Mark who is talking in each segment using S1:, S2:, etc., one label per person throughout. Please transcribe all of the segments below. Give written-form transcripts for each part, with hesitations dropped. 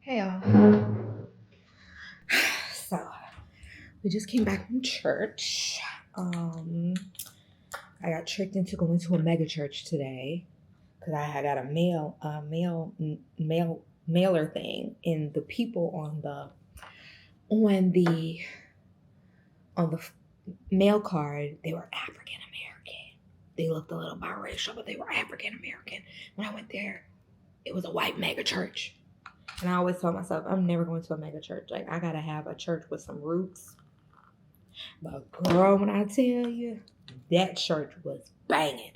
S1: Hey y'all. So we just came back from church. I got tricked into going to a mega church today because I had got a mailer thing, and the people on the on the mail card, they were African American. They looked a little biracial, but they were African American. When I went there, it was a white mega church. And I always told myself, I'm never going to a mega church. Like, I gotta have a church with some roots. But girl, when I tell you, that church was banging.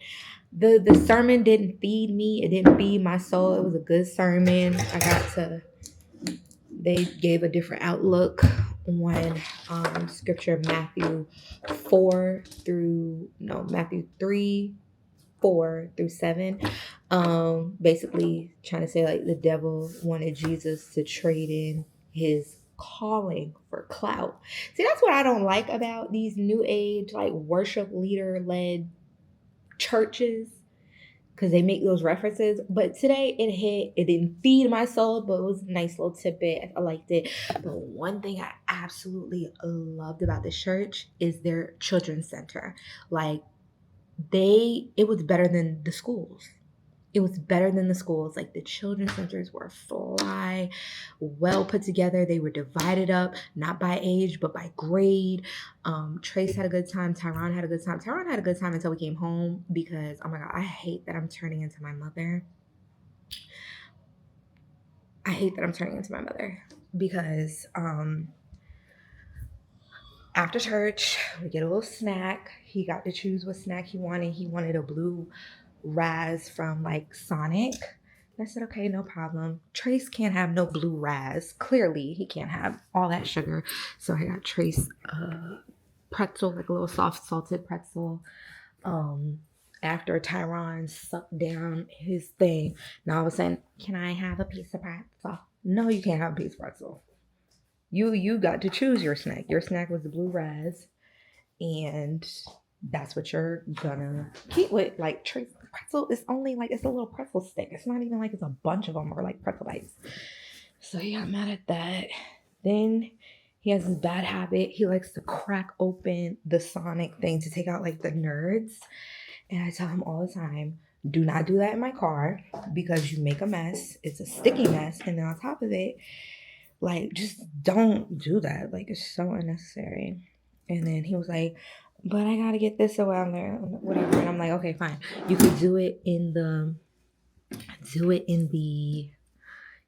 S1: The sermon didn't feed me. It didn't feed my soul. It was a good sermon. They gave a different outlook on scripture, Matthew 3, 4 through 7. Basically trying to say like the devil wanted Jesus to trade in his calling for clout. See, that's what I don't like about these new age like worship leader led churches, because they make those references. But today it didn't feed my soul, but it was a nice little tidbit. I liked it. But one thing I absolutely loved about this church is their children's center. Like, it was better than the schools. It was better than the schools. Like, the children's centers were fly, well put together. They were divided up, not by age, but by grade. Trace had a good time. Tyron had a good time. Tyron had a good time until we came home because, oh my God, I hate that I'm turning into my mother. Because after church, we get a little snack. He got to choose what snack he wanted. He wanted a blue Raz from like Sonic. I said, okay, no problem. Trace can't have no blue Raz. Clearly, he can't have all that sugar. So I got Trace pretzel, like a little soft salted pretzel. After Tyron sucked down his thing, now I was saying, can I have a piece of pretzel? No, you can't have a piece of pretzel. You got to choose your snack. Your snack was the blue Raz, and that's what you're gonna keep with. Like, Trace pretzel is only like, it's a little pretzel stick. It's not even like it's a bunch of them or like pretzel bites. So he got mad at that. Then he has this bad habit. He likes to crack open the Sonic thing to take out like the nerds. And I tell him all the time, do not do that in my car because you make a mess. It's a sticky mess. And then on top of it, like, just don't do that. Like, it's so unnecessary. And then he was like, but I gotta get this around there, whatever. And I'm like, okay, fine. You could do it in the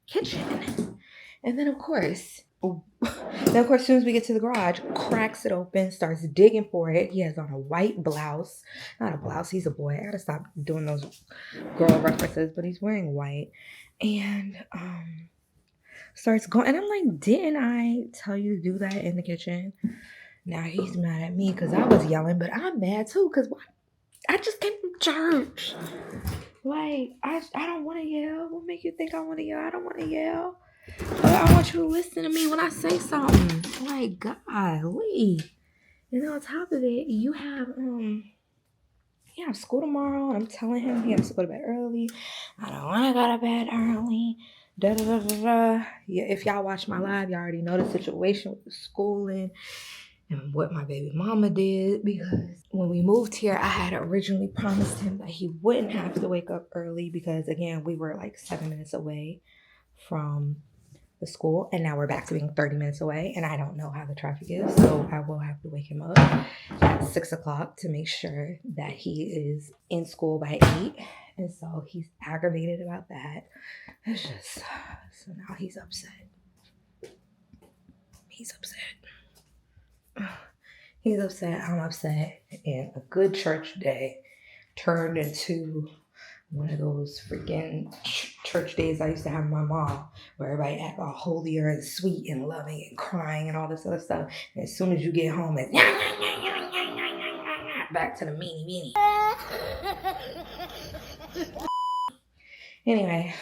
S1: kitchen. And then of course, as soon as we get to the garage, cracks it open, starts digging for it. He has on a white blouse. Not a blouse, he's a boy. I gotta stop doing those girl references, but he's wearing white. And starts going, and I'm like, didn't I tell you to do that in the kitchen? Now he's mad at me because I was yelling, but I'm mad too because I just came from church. Like, I don't want to yell. What make you think I want to yell? I don't want to yell. But I want you to listen to me when I say something. Like, golly. And on top of it, you have school tomorrow, and I'm telling him he has to go to bed early. I don't want to go to bed early. Da da da da da. Yeah, if y'all watch my live, y'all already know the situation with the schooling and what my baby mama did, because when we moved here, I had originally promised him that he wouldn't have to wake up early because, again, we were like 7 minutes away from the school, and now we're back to being 30 minutes away, and I don't know how the traffic is, so I will have to wake him up at 6 o'clock to make sure that he is in school by 8. And so he's aggravated about that. It's just, so now he's upset. He's upset, I'm upset, and a good church day turned into one of those freaking church days I used to have with my mom, where everybody act all holier and sweet and loving and crying and all this other stuff. And as soon as you get home, it's back to the meanie. Anyway,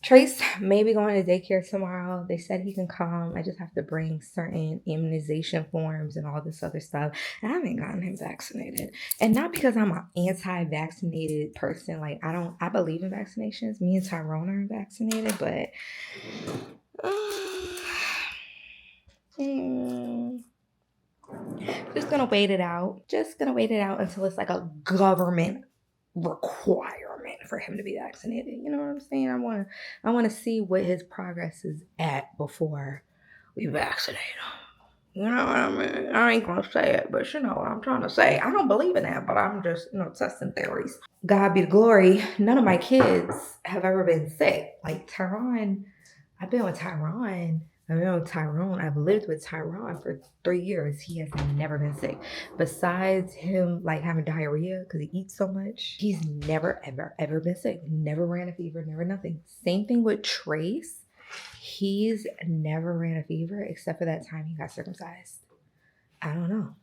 S1: Trace may be going to daycare tomorrow. They said he can come. I just have to bring certain immunization forms and all this other stuff. And I haven't gotten him vaccinated. And not because I'm an anti-vaccinated person. Like I believe in vaccinations. Me and Tyrone are vaccinated, but just gonna wait it out. Just gonna wait it out until it's like a government requirement for him to be vaccinated. You know what I'm saying? I wanna see what his progress is at before we vaccinate him. You know what I mean? I ain't gonna say it, but you know what I'm trying to say. I don't believe in that, but I'm just, testing theories. God be the glory. None of my kids have ever been sick. Like Tyrone, I've been with Tyrone. I've been with Tyrone. I've lived with Tyrone for 3 years. He has never been sick. Besides him like having diarrhea because he eats so much, he's never, ever, ever been sick. Never ran a fever, never nothing. Same thing with Trace. He's never ran a fever except for that time he got circumcised. I don't know.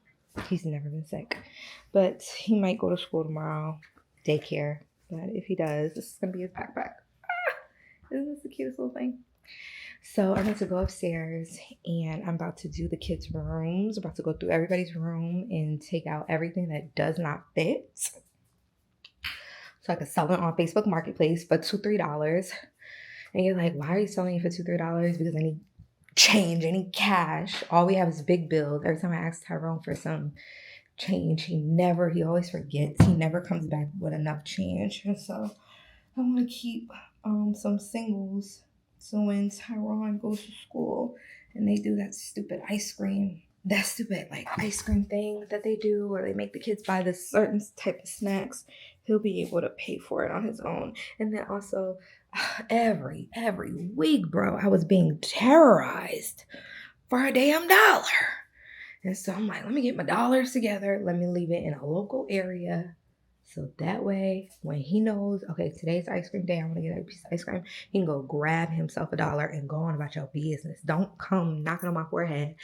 S1: He's never been sick. But he might go to school tomorrow, daycare. But if he does, this is going to be his backpack. Isn't this the cutest little thing? So I'm about to go upstairs and I'm about to do the kids' rooms. I'm about to go through everybody's room and take out everything that does not fit. So I can sell it on Facebook Marketplace for $2-3. And you're like, why are you selling it for $2-3? Because I need change, I need cash. All we have is big bills. Every time I ask Tyrone for some change, he always forgets. He never comes back with enough change. And so I want to keep some singles. So when Tyrone goes to school and they do that stupid ice cream thing that they do, or they make the kids buy this certain type of snacks, he'll be able to pay for it on his own. And then also every week, bro, I was being terrorized for a damn dollar. And so I'm like, let me get my dollars together. Let me leave it in a local area. So that way, when he knows, okay, today's ice cream day, I'm going to get a piece of ice cream, he can go grab himself $1 and go on about your business. Don't come knocking on my forehead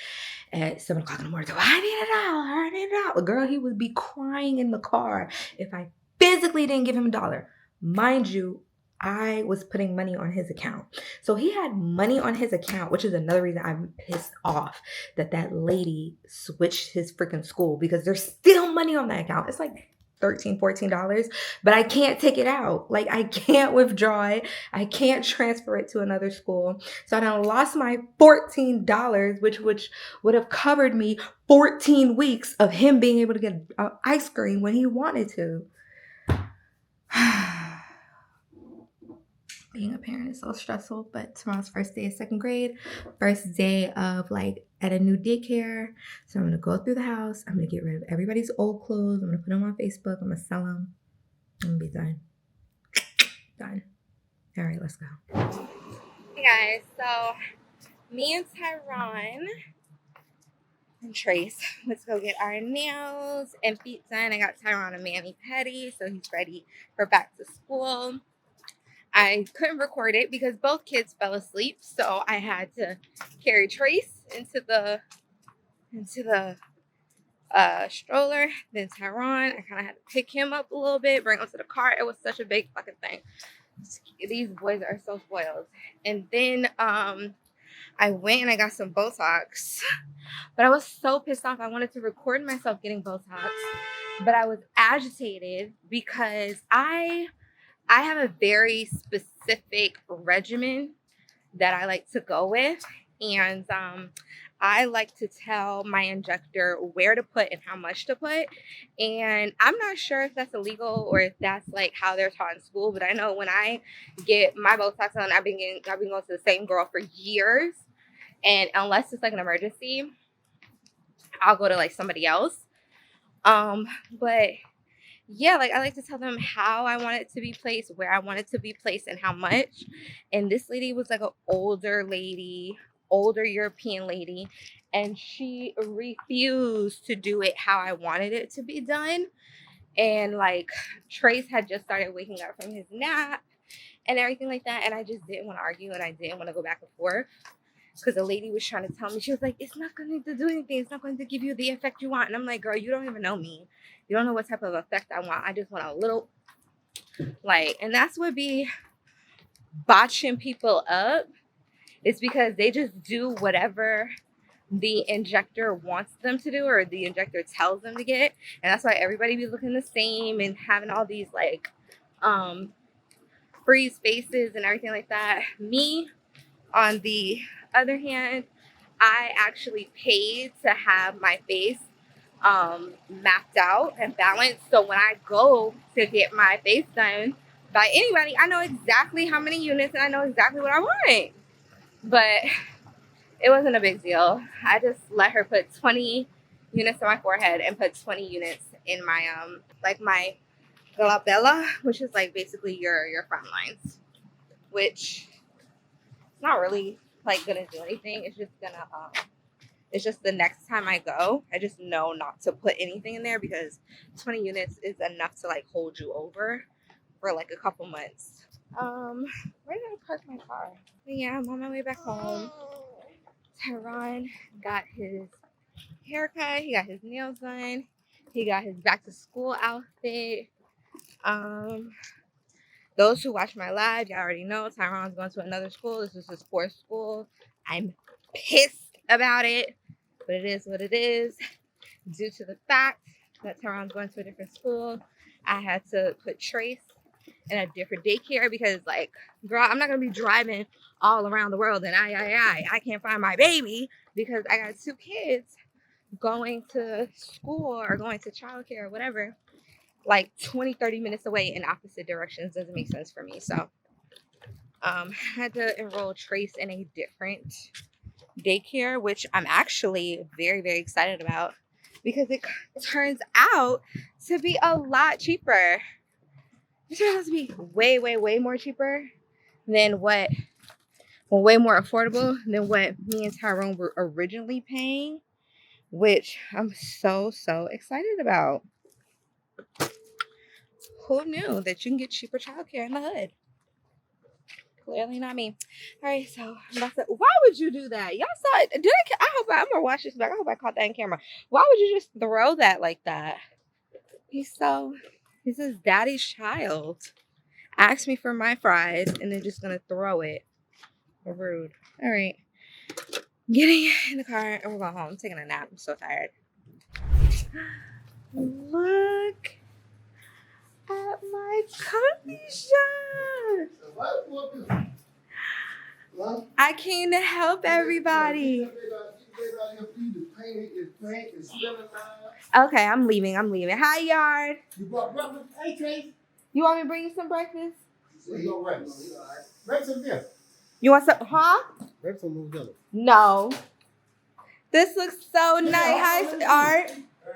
S1: at 7 o'clock in the morning. I need $1. Girl, he would be crying in the car if I physically didn't give him $1. Mind you, I was putting money on his account. So he had money on his account, which is another reason I'm pissed off that lady switched his freaking school, because there's still money on that account. It's like $13-14, but I can't take it out. Like, I can't withdraw it. I can't transfer it to another school. So I done lost my $14, which would have covered me 14 weeks of him being able to get ice cream when he wanted to. Being a parent is so stressful, but tomorrow's first day of second grade, first day of like at a new daycare. So I'm going to go through the house. I'm going to get rid of everybody's old clothes. I'm going to put them on Facebook. I'm going to sell them. I'm going to be done. Done. All right, let's go. Hey guys, so me and Tyrone and Trace, let's go get our nails and feet done. I got Tyrone a mani-pedi, so he's ready for back to school. I couldn't record it because both kids fell asleep, so I had to carry Trace into the stroller. Then Tyrone, I kind of had to pick him up a little bit, bring him to the car. It was such a big fucking thing. These boys are so spoiled. And then I went and I got some Botox, but I was so pissed off. I wanted to record myself getting Botox, but I was agitated because I have a very specific regimen that I like to go with. And I like to tell my injector where to put and how much to put. And I'm not sure if that's illegal or if that's like how they're taught in school. But I know when I get my Botox on, I've been going to the same girl for years. And unless it's like an emergency, I'll go to like somebody else. But yeah, like I like to tell them how I want it to be placed, where I want it to be placed, and how much. And this lady was like an older European lady, and she refused to do it how I wanted it to be done. And like Trace had just started waking up from his nap and everything like that, and I just didn't want to argue, and I didn't want to go back and forth. Because the lady was trying to tell me, she was like, it's not going to do anything. It's not going to give you the effect you want. And I'm like, girl, you don't even know me. You don't know what type of effect I want. I just want a little, like, and that's what be botching people up is because they just do whatever the injector wants them to do or the injector tells them to get, and that's why everybody be looking the same and having all these like freeze faces and everything like that. Me, on the other hand, I actually paid to have my face mapped out and balanced, so when I go to get my face done by anybody, I know exactly how many units and I know exactly what I want. But it wasn't a big deal. I just let her put 20 units on my forehead and put 20 units in my like my glabella, which is like basically your front lines, which it's not really like gonna do anything. It's just gonna it's just the next time I go, I just know not to put anything in there because 20 units is enough to like hold you over for like a couple months. Where did I park my car? But yeah, I'm on my way back home. Tyron got his haircut, he got his nails done, he got his back to school outfit. Those who watch my live, y'all already know Tyron's going to another school. This is his fourth school. I'm pissed about it, but it is what it is. Due to the fact that Tyron's going to a different school, I had to put Trace in a different daycare because, like, girl, I'm not gonna be driving all around the world and I can't find my baby because I got two kids going to school or going to childcare or whatever, like 20-30 minutes away in opposite directions. Doesn't make sense for me. So I had to enroll Trace in a different daycare, which I'm actually very, very excited about because it turns out to be a lot cheaper. It turns out to be way, way, way more cheaper than what, well, way more affordable than what me and Tyrone were originally paying, which I'm so, so excited about. Who knew that you can get cheaper childcare in the hood? Clearly not me. All right, so I'm about to, why would you do that? Y'all saw it. I hope I'm gonna watch this back. I hope I caught that in camera. Why would you just throw that like that? He's his daddy's child. Asked me for my fries and then just gonna throw it. Rude. All right. Getting in the car and we're going home. I'm taking a nap. I'm so tired. Look at my coffee shop. I came to help everybody. Okay, I'm leaving. Hi, Yard. You brought breakfast? Hey, Trace. You want me to bring you some breakfast? Break some dinner. You want some? Huh? Break some more dinner. No. This looks so nice. Hi, Art.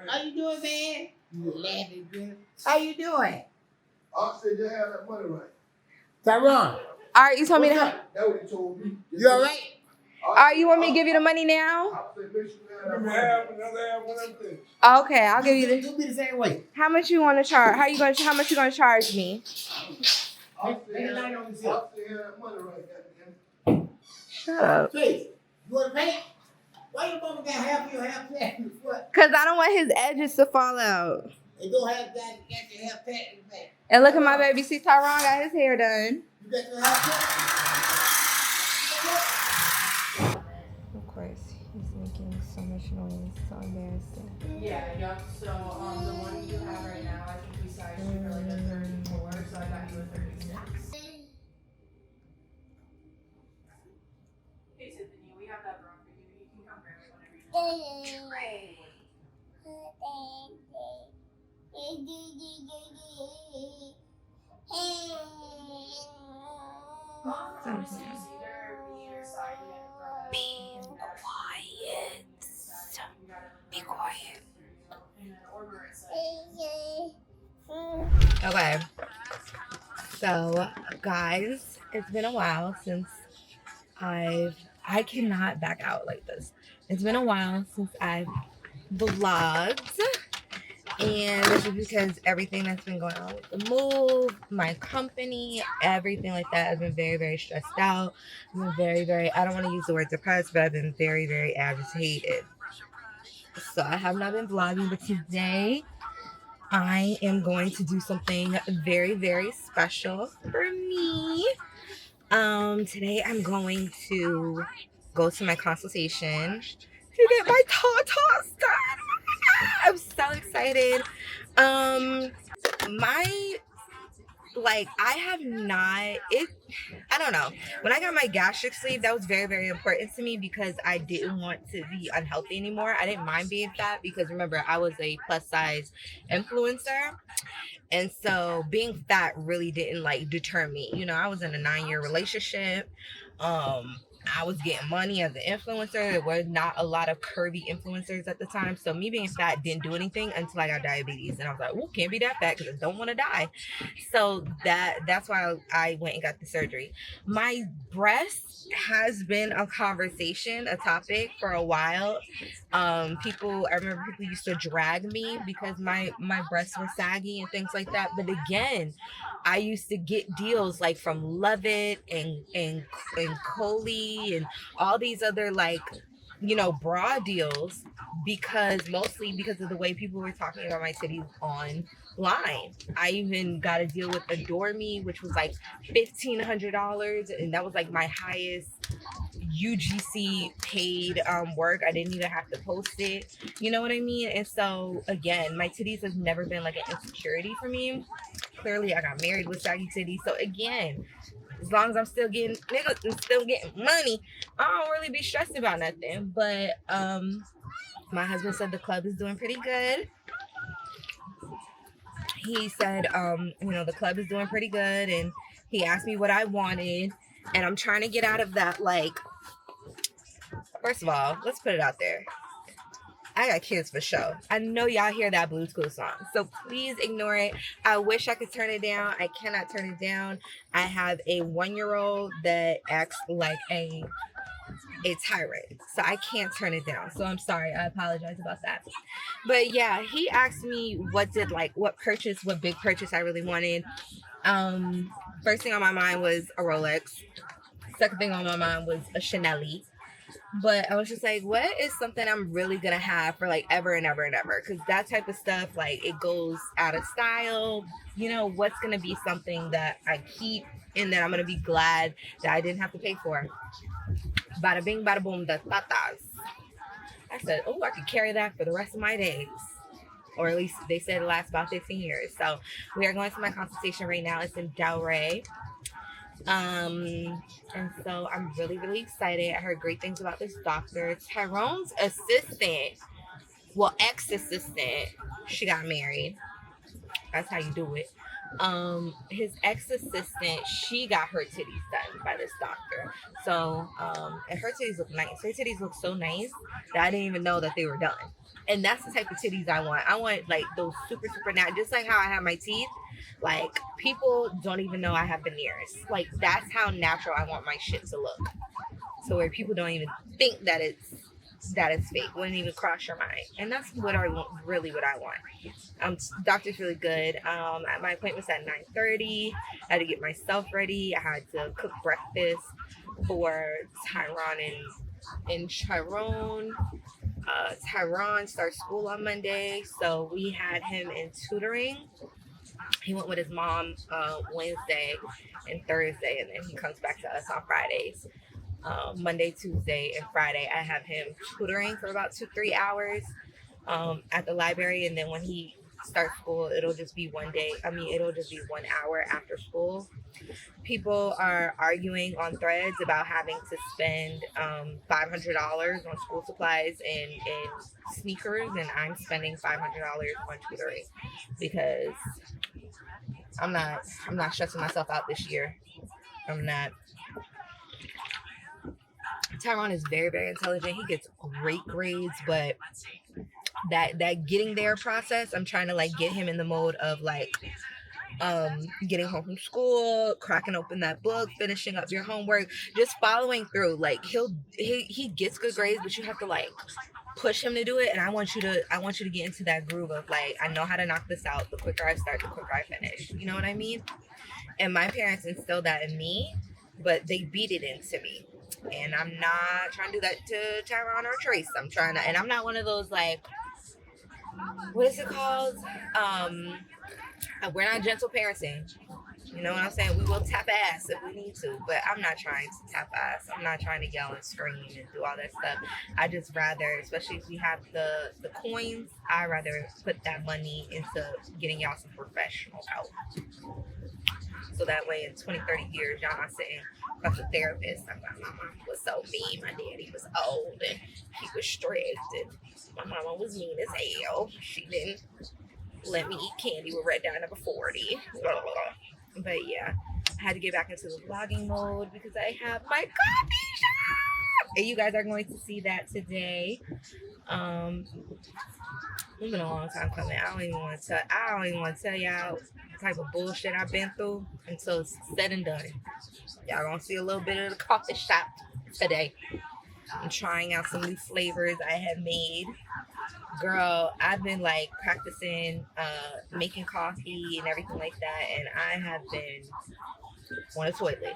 S1: How you doing, man? You laughing, good. How you doing? Art said you have that money right. Tyron. Art, you told me to have. That's what he told me. You all right? Art, you want me to give you the money now? Okay, I'll give you the. You'll be the same way. How much you want to charge? How much you gonna charge me? Shut up. Please, you want to pay? Why your mama got half your half pat in the foot? Cause I don't want his edges to fall out. And don't have that. You got your half pat in the back. And look at my baby. See, Tyron got his hair done. You got your half pat. Of course, he's making so much noise. So embarrassing. Yeah, yep. So the one you have right now, I think we sized you for like a 34, so I got you a 36. Hey Tiffany, we have that wrong for you. You can come grab it whenever you want. Trey. Be quiet. Okay. So, guys, it's been a while since I cannot back out like this. It's been a while since I've vlogged. And this is because everything that's been going on with the move, my company, everything like that, I've been very, very stressed out. I've been very, very, I don't want to use the word depressed, but I've been very, very agitated. So I have not been vlogging, but today I am going to do something very, very special for me. Today I'm going to go to my consultation to get my tatas done. I'm so excited. Um, my I have not it. I don't know. When I got my gastric sleeve, that was very, very important to me because I didn't want to be unhealthy anymore. I didn't mind being fat because remember I was a plus size influencer. And so being fat really didn't deter me. You know, I was in a 9-year relationship. Um, I was getting money as an influencer. There were not a lot of curvy influencers at the time. So me being fat didn't do anything until I got diabetes. And I was like, oh, can't be that fat because I don't want to die. So that's why I went and got the surgery. My breast has been a conversation, a topic for a while. I remember people used to drag me because my breasts were saggy and things like that. But again, I used to get deals like from Love It and Coley and all these other bra deals mostly because of the way people were talking about my titties online. I even got a deal with Adore Me, which was like $1,500, and that was like my highest UGC paid work. I didn't even have to post it. You know what I mean? And so again, my titties has never been like an insecurity for me. Clearly, I got married with saggy titties. So again, as long as I'm still getting niggas and still getting money, I don't really be stressed about nothing. But my husband said the club is doing pretty good. He said, the club is doing pretty good, and he asked me what I wanted, and I'm trying to get out of that. First of all, let's put it out there. I got kids for sure. I know y'all hear that Blue's Clues song, so please ignore it. I wish I could turn it down. I cannot turn it down. I have a 1-year-old that acts like a tyrant, so I can't turn it down. So I'm sorry. I apologize about that. But yeah, he asked me what big purchase I really wanted. First thing on my mind was a Rolex. Second thing on my mind was a Chanel. But I was just like, what is something I'm really gonna have for like ever and ever and ever? Because that type of stuff, it goes out of style. You know, what's gonna be something that I keep and that I'm gonna be glad that I didn't have to pay for? Bada bing, bada boom, the tatas. I said, oh, I could carry that for the rest of my days. Or at least they said it lasts about 15 years. So we are going to my consultation right now. It's in Delray. And so I'm really, really excited. I heard great things about this doctor. Tyrone's assistant, ex-assistant, she got married. That's how you do it. His ex-assistant, she got her titties done by this doctor. So, and her titties look nice. Her titties look so nice that I didn't even know that they were done. And that's the type of titties I want. I want like those super, super natural, just like how I have my teeth. Like people don't even know I have veneers. Like that's how natural I want my shit to look. So where people don't even think that it's fake, wouldn't even cross your mind. And that's what I want, really what I want. Doctor's really good. My appointment's at 9:30. I had to get myself ready. I had to cook breakfast for Tyron and Chiron. Tyron starts school on Monday, so we had him in tutoring. He went with his mom Wednesday and Thursday, and then he comes back to us on Fridays. Monday, Tuesday, and Friday, I have him tutoring for about 2-3 hours at the library, and then when he starts school, it'll just be 1 hour after school. People are arguing on threads about having to spend $500 on school supplies and sneakers, and I'm spending $500 on tutoring because I'm not stressing myself out this year. I'm not. Tyron is very, very intelligent. He gets great grades, but that getting there process, I'm trying to get him in the mode of getting home from school, cracking open that book, finishing up your homework, just following through. He gets good grades, but you have to push him to do it. And I want you to get into that groove of I know how to knock this out. The quicker I start, the quicker I finish. You know what I mean? And my parents instilled that in me, but they beat it into me. And I'm not trying to do that to Tyron or Trace. And I'm not one of those what is it called? We're not gentle parenting. You know what I'm saying? We will tap ass if we need to, but I'm not trying to tap ass. I'm not trying to yell and scream and do all that stuff. I just rather, especially if we have the coins, I rather put that money into getting y'all some professional help. So that way in 20, 30 years, y'all not sitting across the therapist. I'm like, my mom was so mean. My daddy was old and he was strict. And my mama was mean as hell. She didn't let me eat candy with Red Dye number 40. But yeah, I had to get back into the vlogging mode because I have my coffee shop. And you guys are going to see that today. It's been a long time coming. I don't even want to tell y'all the type of bullshit I've been through until it's said and done. Y'all gonna see a little bit of the coffee shop today. I'm trying out some new flavors I have made. Girl, I've been like practicing making coffee and everything like that, and I have been on a toilet.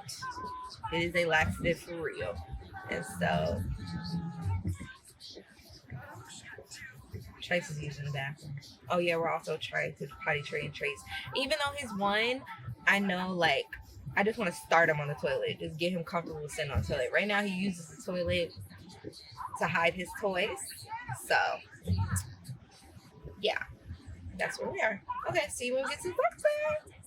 S1: It is a laxative for real. And so Trace is using the bathroom. Oh yeah, we're also trying to potty train Trace. Even though he's one, I know like I just want to start him on the toilet. Just get him comfortable sitting on the toilet. Right now he uses the toilet to hide his toys. So yeah, that's where we are. Okay, see you when we get to the breakfast.